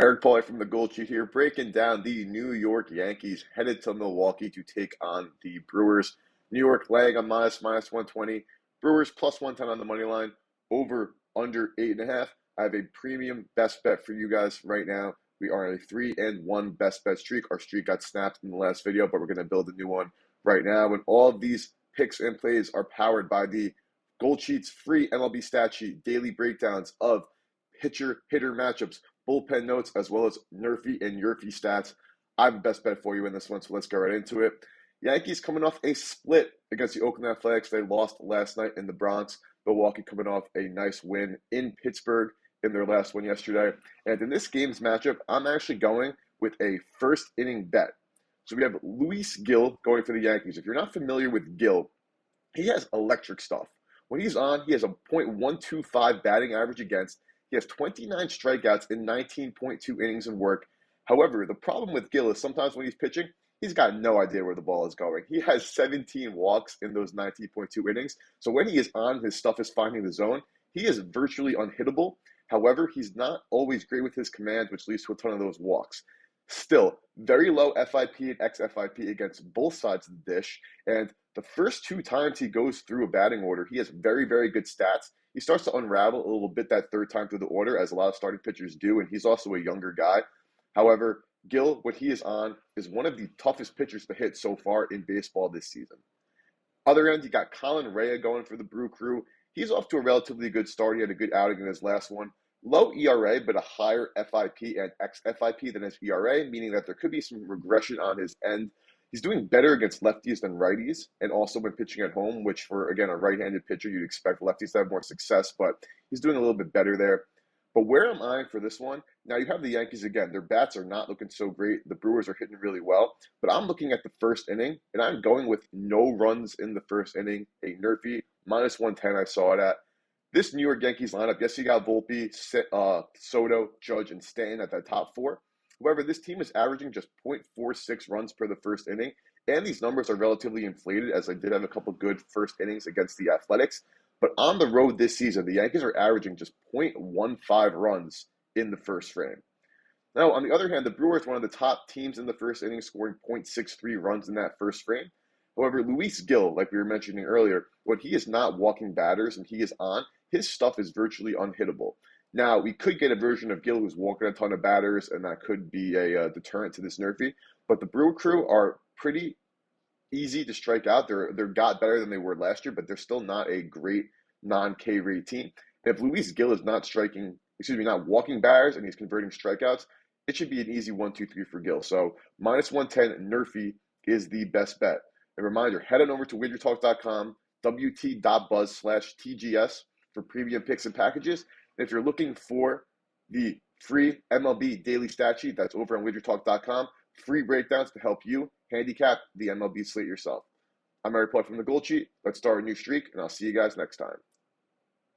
Eric Pauly from the Gold Sheet here, breaking down the New York Yankees headed to Milwaukee to take on the Brewers. New York laying a minus 120. Brewers plus 110 on the money line. Over under 8.5. I have a premium best bet for you guys right now. We are on a 3-1 best bet streak. Our streak got snapped in the last video, but we're going to build a new one right now. And all of these picks and plays are powered by the Gold Sheet's free MLB stat sheet, daily breakdowns of pitcher-hitter matchups, bullpen notes, as well as Nerfy and Yerfy stats. I have the best bet for you in this one, so let's get right into it. Yankees coming off a split against the Oakland Athletics. They lost last night in the Bronx. Milwaukee coming off a nice win in Pittsburgh in their last win yesterday. And in this game's matchup, I'm actually going with a first inning bet. So we have Luis Gil going for the Yankees. If you're not familiar with Gil, he has electric stuff. When he's on, he has a .125 batting average against. He has 29 strikeouts in 19.2 innings of work. However, the problem with Gil is sometimes when he's pitching, he's got no idea where the ball is going. He has 17 walks in those 19.2 innings. So when he is on, his stuff is finding the zone. He is virtually unhittable. However, he's not always great with his command, which leads to a ton of those walks. Still, very low FIP and XFIP against both sides of the dish. And the first two times he goes through a batting order, he has very, very good stats. He starts to unravel a little bit that third time through the order, as a lot of starting pitchers do, and he's also a younger guy. However, Gil, what he is on, is one of the toughest pitchers to hit so far in baseball this season. Other end, you got Colin Rea going for the Brew Crew. He's off to a relatively good start. He had a good outing in his last one. Low ERA, but a higher FIP and XFIP than his ERA, meaning that there could be some regression on his end. He's doing better against lefties than righties, and also when pitching at home, which for, again, a right-handed pitcher, you'd expect lefties to have more success, but he's doing a little bit better there. But where I'm eyeing for this one, now you have the Yankees again. Their bats are not looking so great. The Brewers are hitting really well. But I'm looking at the first inning, and I'm going with no runs in the first inning. A Nerfy, minus 110, I saw it at. This New York Yankees lineup, yes, you got Volpe, Soto, Judge, and Stanton at that top four. However, this team is averaging just .46 runs per the first inning, and these numbers are relatively inflated, as I did have a couple good first innings against the Athletics. But on the road this season, the Yankees are averaging just .15 runs in the first frame. Now, on the other hand, the Brewers, one of the top teams in the first inning, scoring .63 runs in that first frame. However, Luis Gil, like we were mentioning earlier, when he is not walking batters and he is on, his stuff is virtually unhittable. Now, we could get a version of Gil who's walking a ton of batters, and that could be a deterrent to this Nerfy. But the Brew Crew are pretty easy to strike out. They're got better than they were last year, but they're still not a great non-K rate team. And if Luis Gil is not walking batters and he's converting strikeouts, it should be an easy 1-2-3 for Gil. So minus 110 Nerfy is the best bet. A reminder, head on over to WagerTalk.com, wt.buzz/TGS for premium picks and packages. And if you're looking for the free MLB daily stat sheet, that's over on WagerTalk.com. Free breakdowns to help you handicap the MLB slate yourself. I'm Eric Pauly from the Gold Sheet. Let's start a new streak, and I'll see you guys next time.